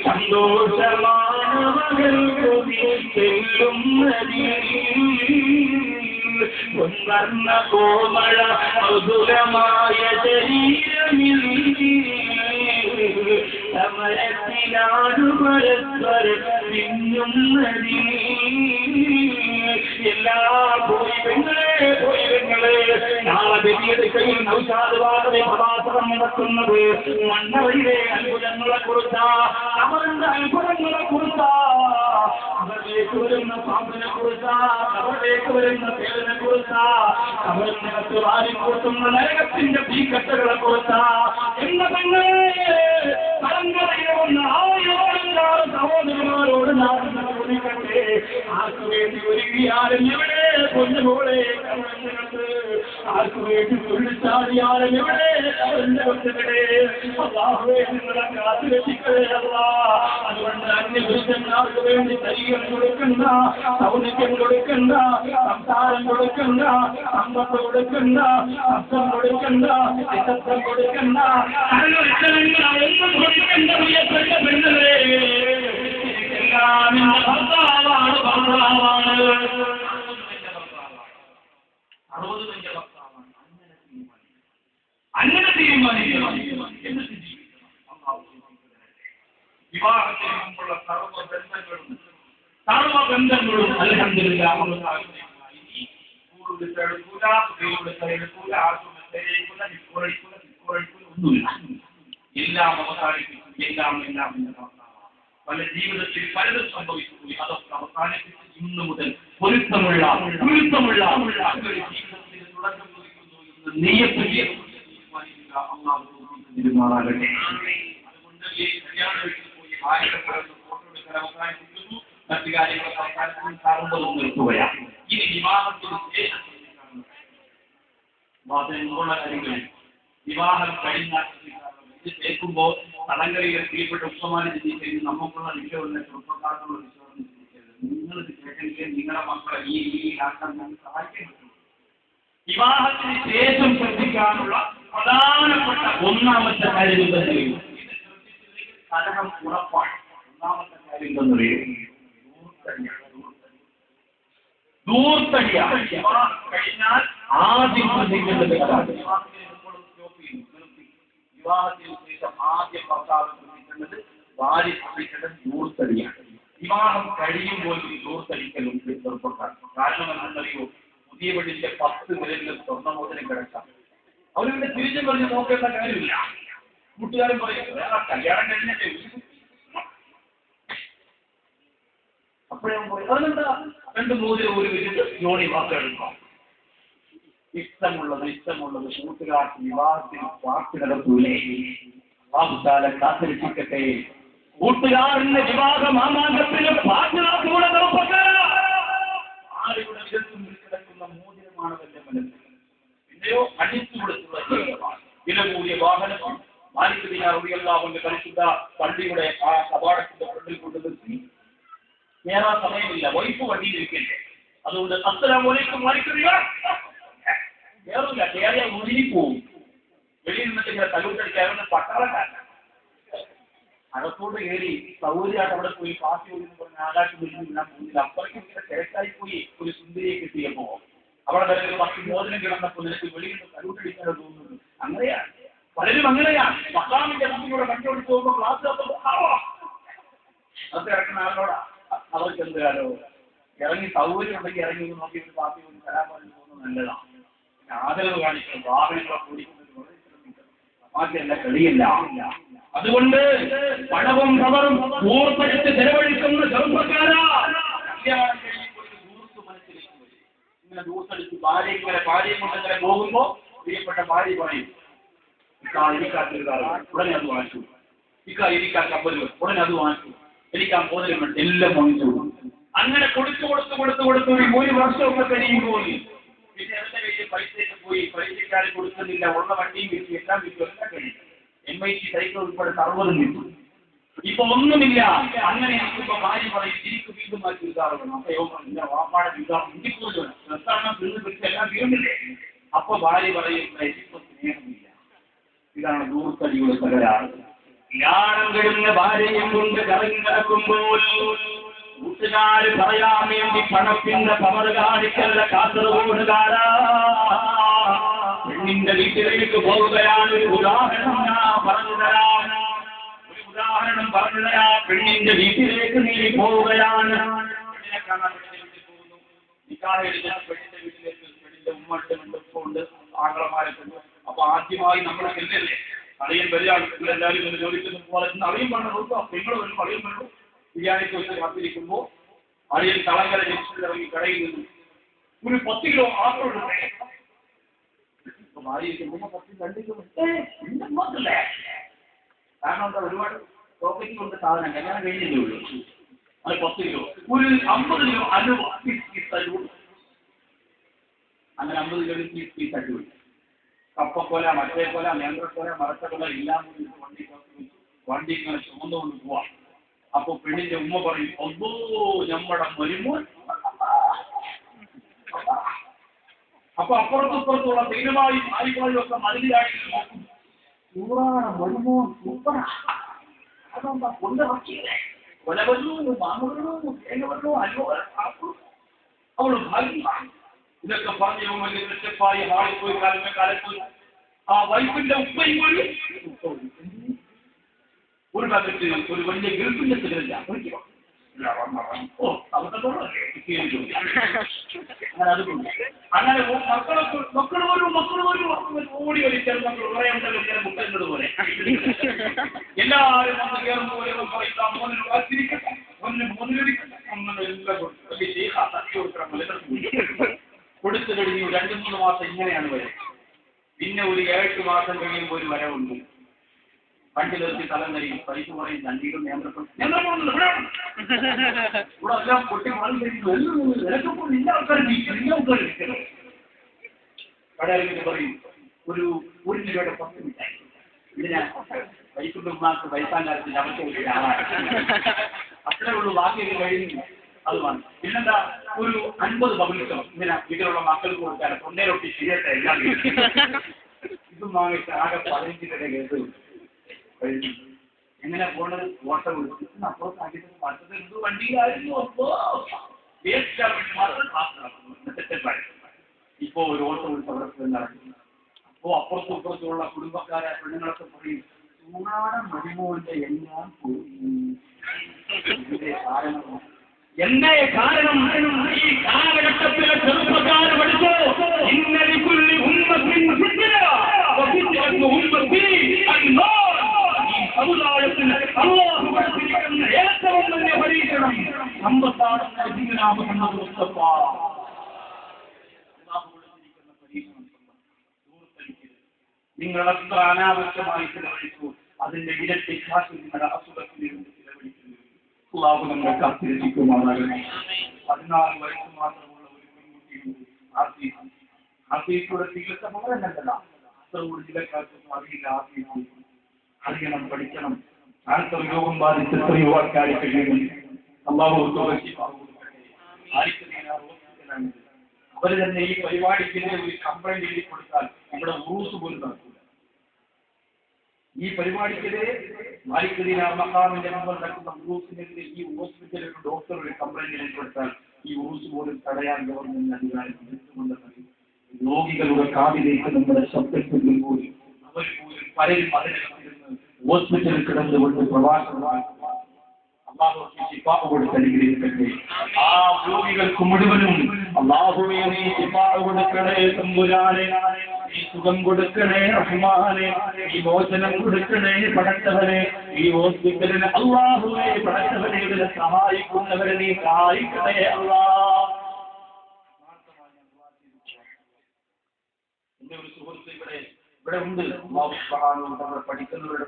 സന്തോഷമാനവകൾ കൊതിയെല്ലും ഒന്നർന്ന കോമള മധുരമായ ശരീരമിൽ സമരത്തിനാടു പരസ്പരം പിന്നും നദി എല്ലാ പോയിവങ്ങളെ നാളെ വലിയെടുക്കയിൽ നൗഷാദുവാകവെ പ്രവാസനം നടത്തുന്നത് മണ്ണവയിലെ അത്ഭുതങ്ങളെ കുറിച്ചാ അവരുടെ അത്ഭുതങ്ങളെ കുറിച്ചാ അവരിലേക്ക് വരുന്ന പാമ്പിനെ കുറിച്ചാ അവരിലേക്ക് വരുന്ന പേരിനെ കുറിച്ചാ അവരിനകത്ത് വാരിക്കൂട്ടുന്ന നരകത്തിന്റെ തീക്കട്ടകളെ കുറിച്ചാ എന്ന തങ്ങളെ കലങ്കരയുന്ന ആയോടെല്ലാറ് സഹോദരന്മാരോട് ഞാൻ ചോദിക്കട്ടെ ആർക്കു വേണ്ടി ഒരുങ്ങിയാലും എവിടെ കൊണ്ടുപോലെ ആർക്കു വേണ്ടി തുള്ളിച്ചാടിയാലും എവിടെ അവരുടെ കൊച്ചുകളെ അല്ലാഹുവേ നിങ്ങളെ കാത്തുരക്ഷിക്കണേ അല്ലാ. അതുകൊണ്ട് അന്യപുരുഷന്മാർക്ക് വേണ്ടി ശരീരം കൊടുക്കണ്ട, സൗന്ദര്യം കൊടുക്കണ്ട, സംസാരം കൊടുക്കണ്ട, സമ്പത്ത് കൊടുക്കണ്ട, ശബ്ദം കൊടുക്കണ്ട, നിശബ്ദം കൊടുക്കണ്ട, ഒന്നും കൊടുക്കണ്ട. പ്രിയപ്പെട്ട പെണ്ണുകളെ, എല്ലാം എന്റെ ഭർത്താവാണ്, ഭർത്താവാണ് 60 ഭർത്താവാണ്. അങ്ങനെ തീരുമാനിക്കണം. എന്നിട്ട് വിവാഹത്തിന് മുമ്പുള്ള സർവബന്ധങ്ങളും അൽഹംദുലില്ലാഹ് എല്ലാം അവസാനിപ്പിച്ചു. എല്ലാം പല ജീവിതത്തിൽ പലതും സംഭവിച്ചു പോയി. അതൊക്കെ അവസാനിപ്പിച്ച് ഇന്നു മുതൽ പൊരുത്തമുള്ള ജീവിതത്തിന് തുടക്കം കുറിക്കുന്നു എന്ന് നെയ്യത്ത് തീരുമാനാകട്ടെ. അതുകൊണ്ട് ഈ കല്യാണം വീട്ടിൽ പോയി ഭാര്യയുടെ ഫോട്ടോ എടുക്കാൻ അവസാനിപ്പിക്കുന്നു, മറ്റു കാര്യങ്ങൾ അവസാനിപ്പിച്ച് സാറുമ്പതും നിർത്തുകയാണ്. ഇനി വിവാഹത്തിന് ശേഷം മുമ്പുള്ള കാര്യങ്ങളിൽ വിവാഹം കഴിഞ്ഞാൽ ഇത് കേൾക്കുമ്പോൾ തടങ്കലിലെ പ്രിയപ്പെട്ട ഉപ്പമാനെ ചിന്തിക്കരുത്, നമുക്കുള്ള വിഷയമുള്ള ചെറുപ്പക്കാർക്കുള്ള വിഷയം ചിന്തിക്കരുത്. നിങ്ങളിത് കേട്ടെങ്കിൽ നിങ്ങളുടെ മക്കളെ ഈ രീതിയിലാക്കാൻ നമുക്ക് സഹായിക്കാൻ പറ്റും. വിവാഹത്തിന് ശേഷം ശ്രദ്ധിക്കാനുള്ള പ്രധാനപ്പെട്ട ഒന്നാമത്തെ കാര്യം എന്തെന്നറിയും? ഇത് ശ്രദ്ധിച്ചില്ലെങ്കിൽ കലഹം ഉറപ്പാണ്. ഒന്നാമത്തെ കാര്യം എന്തെന്നറിയും? ദൂർത്തടിയാണ്. വിവാഹം കഴിഞ്ഞാൽ ആദ്യം ശ്രദ്ധിക്കേണ്ടത് വിവാഹത്തിന് ശേഷം ആദ്യം ഭർത്താവ് ശ്രദ്ധിക്കേണ്ടത്, ഭാര്യ ശ്രദ്ധിക്കേണ്ടത് ദൂർത്തടിയാണ്. വിവാഹം കഴിയുമ്പോൾ ഈ ദൂർത്തടിക്കലുണ്ട് ചെറുപ്പക്കാർ. കാരണം എന്താണെന്നറിയോ? പുതിയ വീടിന്റെ 10 വിരലിലും സ്വർണ്ണമോതിരം കിടക്കാം. അവരിവിടെ തിരിച്ചും പറഞ്ഞ് നോക്കേണ്ട കാര്യമില്ല. കൂട്ടുകാരൻ പറയും കല്യാണം കഴിഞ്ഞിട്ടേ അപ്പോഴേ പറയും അതെന്താ 2 മോതിരം ഒരു വിരിച്ച് ജോണി വാക്കെടുക്കാം. ഇഷ്ടമുള്ളത് കൂട്ടുകാർക്ക് വിവാഹത്തിന് വാക്ക് നടത്തൂലേ? വാഗ്ദാനം കാത്തിരിക്കട്ടെ. കൂട്ടുകാരന്റെ വിവാഹ മാമാങ്കത്തിന് പാട്ടുകൂടെ ആരുടെ വിധത്തിൽ കിടക്കുന്ന മോതിരമാണ് തന്റെ മനസ്സിൽ. പിന്നെയോ അടിച്ചു കൊടുത്തുള്ള ജീവിതമാണ്. വില കൂടിയ വാഹനത്തിൽ മാലിക് പരിശുദ്ധ പള്ളിയുടെ ആ കവാടത്തിന്റെ ഫ്രണ്ടിൽ കൊണ്ട് നിർത്തി നേരാ സമയമില്ല. വൈഫ് വണ്ടിയിലിരിക്കല്ലേ. അതുകൊണ്ട് അസ്സലാമു അലൈക്കും മാലിക് കേറില്ല. കേറിയ മുന്നിൽ പോവും. വെളിയിൽ നിന്നിട്ട് ഇങ്ങനെ തലൂട്ടടിക്കാവുന്ന പട്ടാളക്കാരൻ അകത്തോട്ട് കയറി സൗകര്യമായിട്ട് അവിടെ പോയി പാർട്ടി എന്ന് പറഞ്ഞ ആകാശം വിളിച്ചില്ല. പോകുന്നില്ല. അപ്പുറയ്ക്കും ഇങ്ങനെ തിരക്കായി പോയി ഒരു സുന്ദരിയെ കിട്ടിയപ്പോ അവിടെ വരെ ഒരു 10 മോചനം കിടന്നപ്പോൾ നിനക്ക് വെളിയിൽ നിന്ന് തലൂട്ടടിക്കാൻ തോന്നുന്നു. അങ്ങനെയാണ് പലരും. അങ്ങനെയാണ് മക്കാമിന്റെ കുട്ടിയോടെ കണ്ടുപിടിച്ച് പോകുമ്പോൾ ക്ലാസ് അത് കിടക്കുന്ന ആളോടാ അവർക്ക് എന്തുകാലോ ഇറങ്ങി സൗകര്യം ഉണ്ടെങ്കിൽ ഇറങ്ങി നോക്കി ഒരു പാർട്ടി പോയി തരാൻ പറഞ്ഞു പോകുന്നത് നല്ലതാണ്. ആദരവ് കാണിക്കണം. വാഹനങ്ങളെ ഓടിക്കുന്നത് മാറ്റിയല്ല കളിയില്ല. അതുകൊണ്ട് പണവും പവറും ഊർപ്പെടുത്ത് ചെലവഴിക്കുന്ന ചെറുപ്പക്കാരാ കല്യാണം കഴിയുമ്പോൾ ദൂർത്ത് മനസ്സിലേക്ക് വരും. ഇങ്ങനെ ദൂർത്തടിച്ച് ഭാര്യയും കൊണ്ട് ഇങ്ങനെ പോകുമ്പോ പ്രിയപ്പെട്ട ഭാര്യ പറയും ഉടനെ അത് വാങ്ങിച്ചു, ഇരിക്കാൻ കമ്പല് ഉടനെ അത് വാങ്ങിച്ചു, എനിക്ക് ആ മോതിരം എല്ലാം വാങ്ങിച്ചു. അങ്ങനെ കൊടുത്തു ഒരു വർഷമൊക്കെ കഴിയുമ്പോൾ പിന്നെ എന്റെ കയ്യിൽ പൈസയൊക്കെ പോയി, പൈസക്കാരെ കൊടുക്കുന്നില്ല, ഉള്ള വണ്ടിയും വിറ്റു, എല്ലാം വിറ്റു, എല്ലാം കഴിയും. MIT സൈക്കിൾ ഉൾപ്പെടെ 60 വിറ്റു. ഇപ്പൊ ഒന്നുമില്ല. അങ്ങനെ ഇപ്പൊ ഭാര്യ പറയും തിരിക്ക് വീണ്ടും മാറ്റി വികാറുണ്ട്. അപ്പയോ വാപ്പാടെ വികാരം ഇന്ത്യക്കൂല്ലോ നിർത്താണം നിന്ന് വിറ്റ് എല്ലാം വീണ്ടില്ലേ. അപ്പൊ ഭാര്യ പറയും ഇപ്പൊ സ്നേഹമില്ല. ഇതാണ് ദൂർത്തടിയുടെ തകരാറ്. ജ്ഞാനം കഴിഞ്ഞ ഭാര്യയും കൊണ്ട് കറങ്ങി നടക്കുമ്പോൾ കൂട്ടുകാര് പറയാൻ വേണ്ടി പണത്തിന്റെ പവർ കാണിക്കല്ല കാസർഗോഡുകാരാ. പെണ്ണിന്റെ വീട്ടിലേക്ക് പോവുകയാണ്. ഒരു ഉദാഹരണം ഞാൻ പറഞ്ഞു തരാം. പെണ്ണിന്റെ വീട്ടിലേക്ക് നീ പോവുകയാണ്. പെണ്ണിനെ കാണാൻ പെണ്ണിന്റെ വീട്ടിൽ പോകുന്നു. നിക്കാഹ് എടുക്കുന്ന പെണ്ണിന്റെ വീട്ടിലേക്ക് പെണ്ണിന്റെ ഉമ്മണ്ട് ആംഗളമാരെ കൊണ്ട്. അപ്പൊ ആദ്യമായി നമ്മളെ ചെല്ലല്ലേ അളിയൻ വരികയാണ്. എല്ലാവരും ഒന്ന് ജോലിക്കൊന്നും പോകാൻ അളിയും പറഞ്ഞു നോക്കുക. നിങ്ങൾ വരും അളിയും പറഞ്ഞു. ബിരിയാണിക്ക് വെച്ച് കാത്തിരിക്കുമ്പോൾ അളിയൻ കളങ്കര ജംഗ്ഷനിൽ ഇറങ്ങി കടയിൽ നിന്നു ഒരു 10 കിലോ ആപ്പിൾ എടുത്തേ. ഭാര്യ 2 കിലോ കാരണം എന്താ ഒരുപാട് പ്രോപ്പർട്ടി കൊണ്ട് സാധനം കല്യാണം കഴിഞ്ഞേ ഉള്ളൂ. അത് 10 കിലോ ഒരു 50 കിലോ അലുവ അങ്ങനെ 50 കിലോ പീസ് അടിപൊളി. കപ്പക്കൊല, മറ്റേക്കൊല, നേന്ത്രക്കൊല, മറച്ചക്കൊല എല്ലാം കൂടി വണ്ടി ഇങ്ങനെ ചുമന്നുകൊണ്ട് പോവാം. അപ്പൊ പെണ്ണിന്റെ ഉമ്മ പറയും, ഒന്നോ നമ്മുടെ മരുമോൻ. അപ്പൊ അപ്പുറത്തുള്ള തീരുമാനം ആയിക്കോളും ഒക്കെ മതിലായി നോക്കും. സൂറാണ് മരുമോൻ സൂപ്പറാ. അതെന്താ കൊണ്ടിറക്കിയേ കൊലവല്ലോ മാങ്ങവല്ലോ തേങ്ങവല്ലോ അല്ലോ അവള് ഭാഗ്യമാണ്. ഇതൊക്കെ പറഞ്ഞു വലിയ ദൃശ്യപ്പായി ഹാളിൽ പോയി കാലത്ത് ആ വൈഫിന്റെ ഉപ്പയും പോയി ഒരു ഭാഗത്ത് ഒരു വലിയ ഗൾഫിന്റെ സിഗരറ്റ് അങ്ങനെ മക്കൾ ഓടി വലിച്ചാൽ മക്കൾ കുറെ ഉണ്ടല്ലോ ചില മുട്ടത് പോലെ എല്ലാവരും വന്ന് കയറുമ്പോൾ കൊടുത്തു കഴിഞ്ഞു. 2-3 മാസം ഇങ്ങനെയാണ് വരെ. പിന്നെ ഒരു 7 മാസം കഴിയുമ്പോൾ ഒരു വരവുണ്ട്. വണ്ടി നിർത്തി സ്ഥലം കഴിയും. പൈസ പറയും രണ്ടീടും ഇവിടെ എല്ലാം പൊട്ടി കടയിൽ പറയും ഒരു 1 രൂപയുടെ 10 മിഠായി. ഇതിനാ പൈസയുടെ ഉമ്മാക്ക് പൈസാൻ കാലത്തിൽ അവർക്ക് ആളാണ്. അത്രേ ഉള്ളൂ. ബാക്കിയൊക്കെ കഴിഞ്ഞു. അത് വേണം. പിന്നെന്താ ഒരു 50 പബ്ലിക്കോ ഇങ്ങനെ വീട്ടിലുള്ള മക്കൾക്ക് കൊടുക്കാൻ തൊണ്ടയിലൊട്ടി ശരിയായിട്ട് എല്ലാം ഇതും വാങ്ങിയിട്ട് ആകെ 15 കേസ് എങ്ങനെ പോണത് ഓട്ടം കൊടുത്തു അപ്പുറത്താക്കിയിട്ട് മറ്റത് എന്ത് വണ്ടിയിലായിരുന്നു. ഇപ്പോ ഒരു ഓട്ടോ കൊടുത്ത് അവിടെ നടക്കുന്നു. അപ്പോ അപ്പുറത്തും ഇപ്പുറത്തുള്ള കുടുംബക്കാരെ പെണ്ണുങ്ങളൊക്കെ പറയും, ചൂടാടൻ മരുമോന്റെ എല്ലാം പോയി. എന്തേ കാരണം? ഈ കാലഘട്ടത്തിലെ ചെറുപ്പക്കാരെ പഠിച്ചോ ഇന്നലിക്കുള്ളി സമുദായത്തിന് അല്ലാഹു പഠിപ്പിക്കുന്ന ഏറ്റവും വലിയ പരീക്ഷണം സമ്പത്താണെന്ന നിങ്ങൾ എത്ര അനാവശ്യമായി ചിലവഴിച്ചു അതിന്റെ ഇരട്ടി കാശ് നിങ്ങളുടെ അസുഖത്തിൽ നിന്ന് ചിലവഴിക്കുന്നു. അല്ലാഹു നമ്മളെ കാത്തിരക്ഷിക്കുമാറാകട്ടെ. 14 വയസ്സ് മാത്രമുള്ള ഒരു പെൺകുട്ടിയുണ്ട്. ആഫീസിയുടെ ചികിത്സ വളരെ നല്ലതാ. അത്രയോട് ചിലക്കാർക്കൊന്നും അറിയില്ല. ആഫീസ് അറിയണം, പഠിക്കണം. ആർക്കും രോഗം ബാധിച്ച് എത്രയോ ആൾക്കാർ കഴിയുന്നുണ്ട്. അല്ലാഹു അവര് തന്നെ ഈ പരിപാടിക്കെതിരെ ഒരു കംപ്ലൈന്റ് എഴുതി കൊടുത്താൽ ഇവിടെ ഉറൂസ് പോലും നടക്കില്ല. ഈ പരിപാടിക്കെതിരെ മാലിക്കദീനാർ മഖാമിന്റെ മുമ്പിൽ നടക്കുന്ന ഉറൂസിനെതിരെ ഈ ഹോസ്പിറ്റലിൽ ഡോക്ടർ ഒരു കംപ്ലൈന്റ് എഴുതി കൊടുത്താൽ ഈ ഉറൂസ് പോലും തടയാൻ ഗവൺമെന്റ് അധികാരം എടുത്തുകൊണ്ടെന്ന് രോഗികളുടെ കാതിലേക്ക് നമ്മുടെ ശബ്ദത്തിൽ പോലും അവർ പോലും പലരും അതിനകത്തിരുന്ന് ഹോസ്പിറ്റലിൽ കിടന്നുകൊണ്ട് പ്രവാസമാണ്. അല്ലാഹു ശിഫാ കൊടുത്ത് അനുഗ്രഹിക്കട്ടെ. ആ രോഗികൾക്ക് മുഴുവനും അല്ലാഹുവേ നീ ശിഫാ കൊടുക്കണേ തമ്പുരാനെ. നീ സുഖം കൊടുക്കണേ റഹ്മാനെ. നീ മോചനം കൊടുക്കണേ പടച്ചവനെ. ഈ ഹോസ്പിറ്റലിന് അല്ലാഹുവേ പടച്ചവനെ ഇതിനെ സഹായിക്കുന്നവരെ നീ സഹായിക്കണേ അല്ലാഹ്. എന്റെ ഒരു സുഹൃത്ത് ഇവിടെ ഉണ്ട്. അല്ലാഹു സുബ്ഹാനഹു വ തആല പഠിക്കുന്നവരുടെ